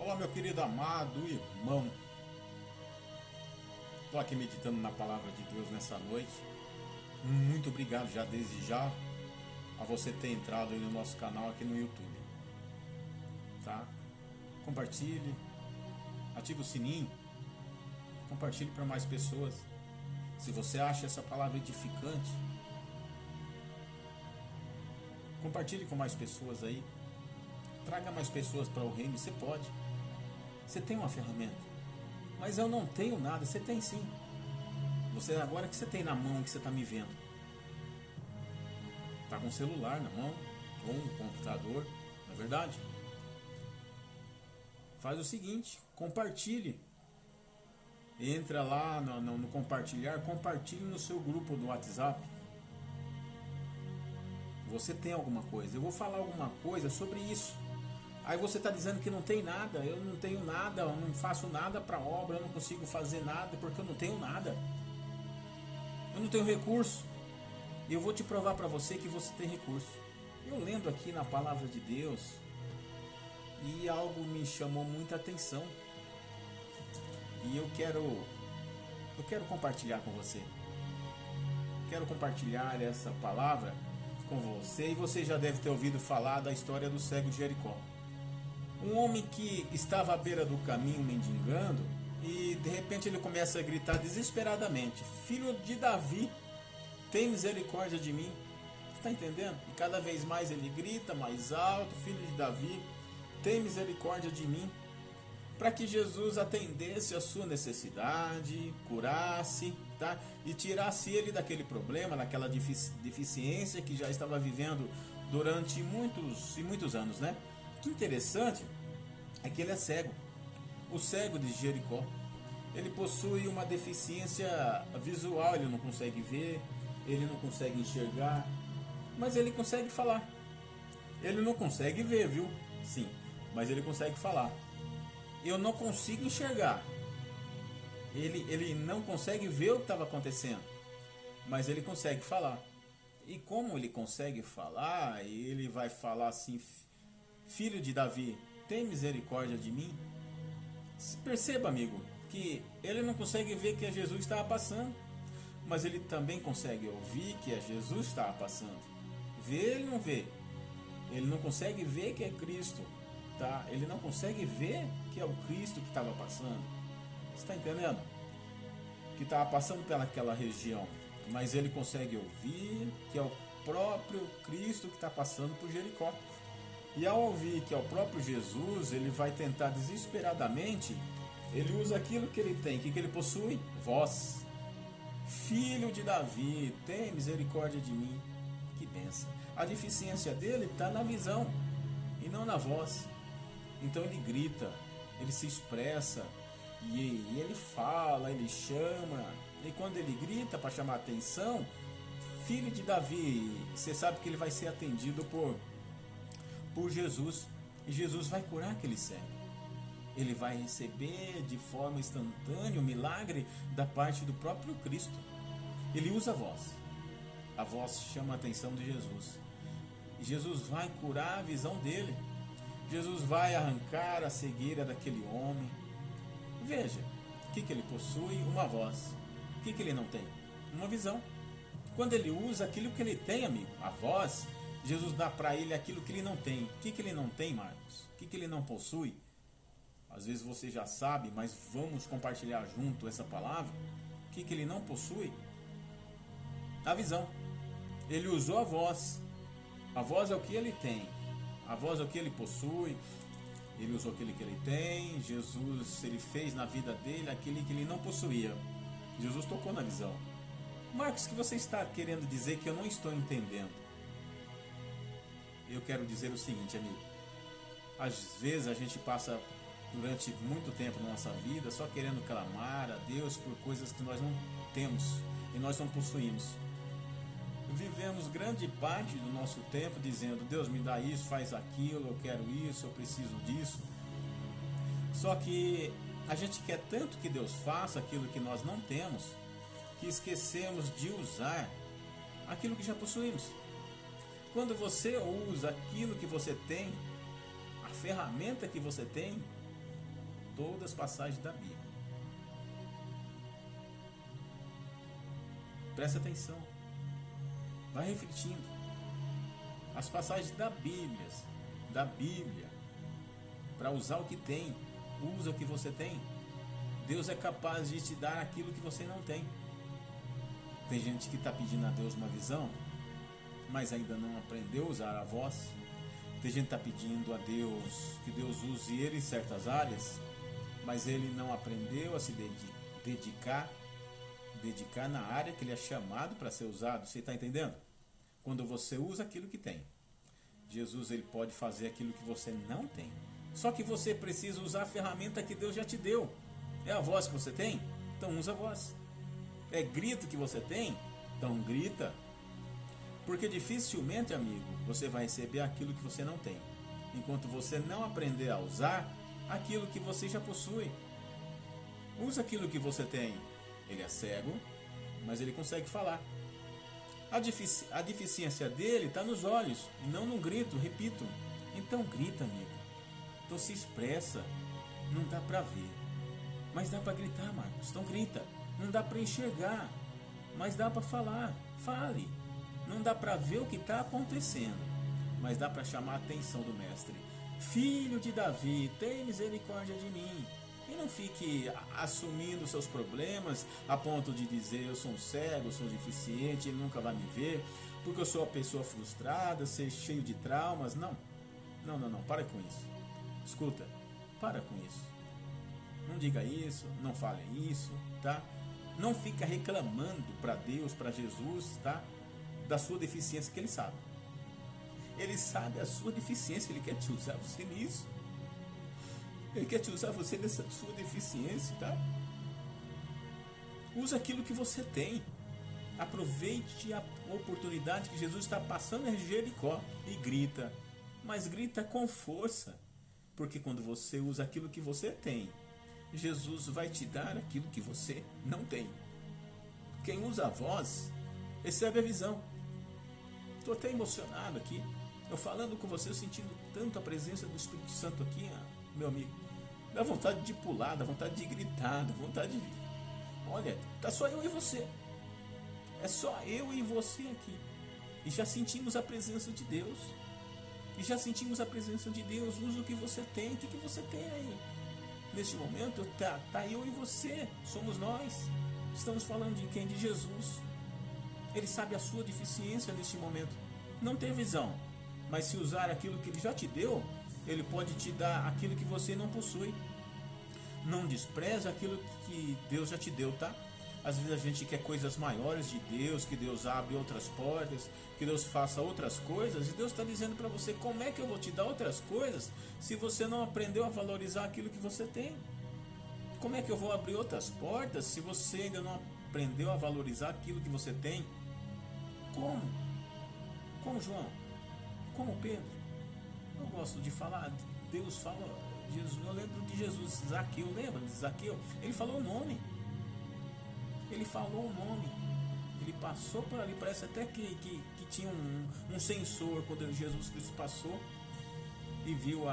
Olá, meu querido amado irmão. Estou aqui meditando na palavra de Deus nessa noite. Muito obrigado já desde já a você ter entrado aí no nosso canal aqui no YouTube. Tá? Compartilhe, ative o sininho, compartilhe para mais pessoas. Se você acha essa palavra edificante, compartilhe com mais pessoas aí. Traga mais pessoas para o reino. Você pode. Você tem uma ferramenta. Mas eu não tenho nada. Você tem sim. Você agora que você tem na mão, que você está me vendo. Está com um celular na mão, ou um computador, não é verdade? Faz o seguinte, compartilhe. Entra lá no compartilhar, compartilhe no seu grupo do WhatsApp. Você tem alguma coisa. Eu vou falar alguma coisa sobre isso. Aí você está dizendo que não tem nada. Eu não tenho nada, eu não faço nada para a obra, eu não consigo fazer nada porque eu não tenho nada. Eu não tenho recurso. E eu vou te provar para você que você tem recurso. Eu lendo aqui na palavra de Deus e algo me chamou muita atenção. E eu quero compartilhar com você. Quero compartilhar essa palavra com você. E você já deve ter ouvido falar da história do cego de Jericó. Um homem que estava à beira do caminho mendigando e de repente ele começa a gritar desesperadamente: Filho de Davi, tem misericórdia de mim. Está entendendo? E cada vez mais ele grita mais alto: Filho de Davi, tem misericórdia de mim. Para que Jesus atendesse a sua necessidade, curasse, tá? E tirasse ele daquele problema, daquela deficiência que já estava vivendo durante muitos e muitos anos, né? Que interessante é que ele é cego. O cego de Jericó, ele possui uma deficiência visual, ele não consegue ver, ele não consegue enxergar, mas ele consegue falar. Ele não consegue ver, viu? Sim, mas ele consegue falar. Eu não consigo enxergar. Ele não consegue ver o que estava acontecendo, mas ele consegue falar. E como ele consegue falar, ele vai falar assim: Filho de Davi, tem misericórdia de mim. Perceba, amigo, que ele não consegue ver que é Jesus estava passando, mas ele também consegue ouvir que é Jesus estava passando. Ver ele não vê. Ele não consegue ver que é Cristo. Tá? Ele não consegue ver que é o Cristo que estava passando. Você está entendendo? Que estava passando pelaquela região. Mas ele consegue ouvir que é o próprio Cristo que está passando por Jericó. E ao ouvir que é o próprio Jesus, ele vai tentar desesperadamente. Ele usa aquilo que ele tem. O que ele possui? Voz. Filho de Davi, tem misericórdia de mim. Que bênção. A deficiência dele está na visão e não na voz. Então ele grita, ele se expressa, e ele fala, ele chama. E quando ele grita para chamar a atenção, Filho de Davi, você sabe que ele vai ser atendido por Jesus. E Jesus vai curar aquele cego. Ele vai receber de forma instantânea o milagre da parte do próprio Cristo. Ele usa a voz. A voz chama a atenção de Jesus. E Jesus vai curar a visão dele. Jesus vai arrancar a cegueira daquele homem. Veja, o que ele possui? Uma voz. O que ele não tem? Uma visão. Quando ele usa aquilo que ele tem, amigo, a voz, Jesus dá para ele aquilo que ele não tem. O que ele não tem, Marcos? O que ele não possui? Às vezes você já sabe, mas vamos compartilhar junto essa palavra. O que ele não possui? A visão. Ele usou a voz. A voz é o que ele tem. A voz é o que ele possui. Ele usou aquilo que ele tem. Jesus, ele fez na vida dele aquilo que ele não possuía. Jesus tocou na visão. Marcos, o que você está querendo dizer que eu não estou entendendo? Eu quero dizer o seguinte, amigo. Às vezes a gente passa durante muito tempo na nossa vida só querendo clamar a Deus por coisas que nós não temos e nós não possuímos. Vivemos grande parte do nosso tempo dizendo: Deus, me dá isso, faz aquilo, eu quero isso, eu preciso disso. Só que a gente quer tanto que Deus faça aquilo que nós não temos, que esquecemos de usar aquilo que já possuímos. Quando você usa aquilo que você tem, a ferramenta que você tem, todas as passagens da Bíblia. Presta atenção. Vai refletindo. As passagens da Bíblia, para usar o que tem, usa o que você tem. Deus é capaz de te dar aquilo que você não tem. Tem gente que está pedindo a Deus uma visão, mas ainda não aprendeu a usar a voz. Tem gente que está pedindo a Deus que Deus use ele em certas áreas, mas ele não aprendeu a se dedicar na área que ele é chamado para ser usado. Você está entendendo? Quando você usa aquilo que tem, Jesus ele pode fazer aquilo que você não tem. Só que você precisa usar a ferramenta que Deus já te deu. É a voz que você tem? Então usa a voz. É grito que você tem? Então grita. Porque dificilmente, amigo, você vai receber aquilo que você não tem, enquanto você não aprender a usar aquilo que você já possui. Usa aquilo que você tem. Ele é cego, mas ele consegue falar. A deficiência dele está nos olhos e não no grito, repito. Então grita, amigo. Então se expressa. Não dá para ver, mas dá para gritar, Marcos. Então grita. Não dá para enxergar, mas dá para falar. Fale. Não dá para ver o que está acontecendo, mas dá para chamar a atenção do mestre. Filho de Davi, tem misericórdia de mim. E não fique assumindo seus problemas a ponto de dizer eu sou um cego, eu sou um deficiente, ele nunca vai me ver, porque eu sou uma pessoa frustrada, ser cheio de traumas. Não, para com isso. Escuta, para com isso. Não diga isso, não fale isso, tá? Não fica reclamando para Deus, para Jesus, tá? Da sua deficiência, que ele sabe. Ele sabe a sua deficiência, ele quer te usar você nisso. Ele quer te usar você nessa sua deficiência, tá? Usa aquilo que você tem. Aproveite a oportunidade que Jesus está passando em Jericó e grita. Mas grita com força. Porque quando você usa aquilo que você tem, Jesus vai te dar aquilo que você não tem. Quem usa a voz, recebe a visão. Estou até emocionado aqui. Eu falando com você, eu sentindo tanto a presença do Espírito Santo aqui, meu amigo. Dá vontade de pular, dá vontade de gritar, dá vontade de... Olha, tá só eu e você. É só eu e você aqui. E já sentimos a presença de Deus. Usa o que você tem. O que você tem aí? Neste momento, tá eu e você. Somos nós. Estamos falando de quem? De Jesus. Ele sabe a sua deficiência neste momento. Não tem visão, mas se usar aquilo que ele já te deu, ele pode te dar aquilo que você não possui. Não despreze aquilo que Deus já te deu, tá? Às vezes a gente quer coisas maiores de Deus, que Deus abre outras portas, que Deus faça outras coisas, e Deus está dizendo para você: como é que eu vou te dar outras coisas se você não aprendeu a valorizar aquilo que você tem? Como é que eu vou abrir outras portas se você ainda não aprendeu a valorizar aquilo que você tem? Como? Como João? Como Pedro? Eu gosto de falar, Deus fala, Jesus, eu lembro de Jesus, Zaqueu, lembra de Zaqueu? Ele falou o nome. Ele passou por ali, parece até que tinha um sensor quando Jesus Cristo passou e viu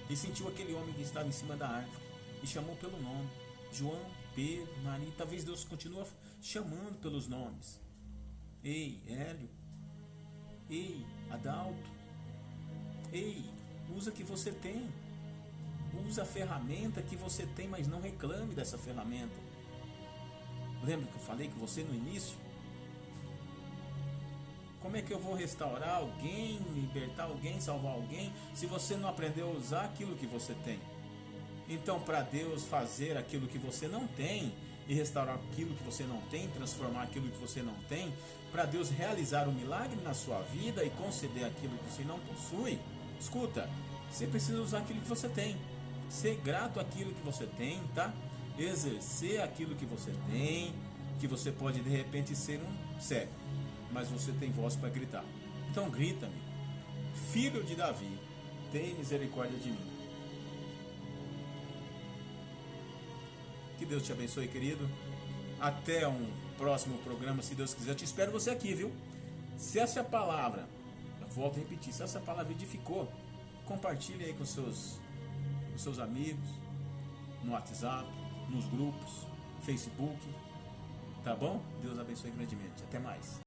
e sentiu aquele homem que estava em cima da árvore e chamou pelo nome. João, Pedro, Maria. Talvez Deus continue chamando pelos nomes. Ei, Hélio. Ei, Adalto. Ei, usa o que você tem. Usa a ferramenta que você tem, mas não reclame dessa ferramenta. Lembra que eu falei com você no início? Como é que eu vou restaurar alguém, libertar alguém, salvar alguém, se você não aprendeu a usar aquilo que você tem? Então, para Deus fazer aquilo que você não tem e restaurar aquilo que você não tem, transformar aquilo que você não tem, para Deus realizar um milagre na sua vida e conceder aquilo que você não possui, escuta, você precisa usar aquilo que você tem. Ser grato àquilo que você tem, tá? Exercer aquilo que você tem, que você pode de repente ser um cego, mas você tem voz para gritar. Então grita, amigo. Filho de Davi, tem misericórdia de mim. Que Deus te abençoe, querido. Até um próximo programa, se Deus quiser. Eu te espero você aqui, viu? Se essa palavra, eu volto a repetir, se essa palavra edificou, compartilhe aí com seus os seus amigos, no WhatsApp, nos grupos, Facebook. Tá bom? Deus abençoe grandemente. Até mais.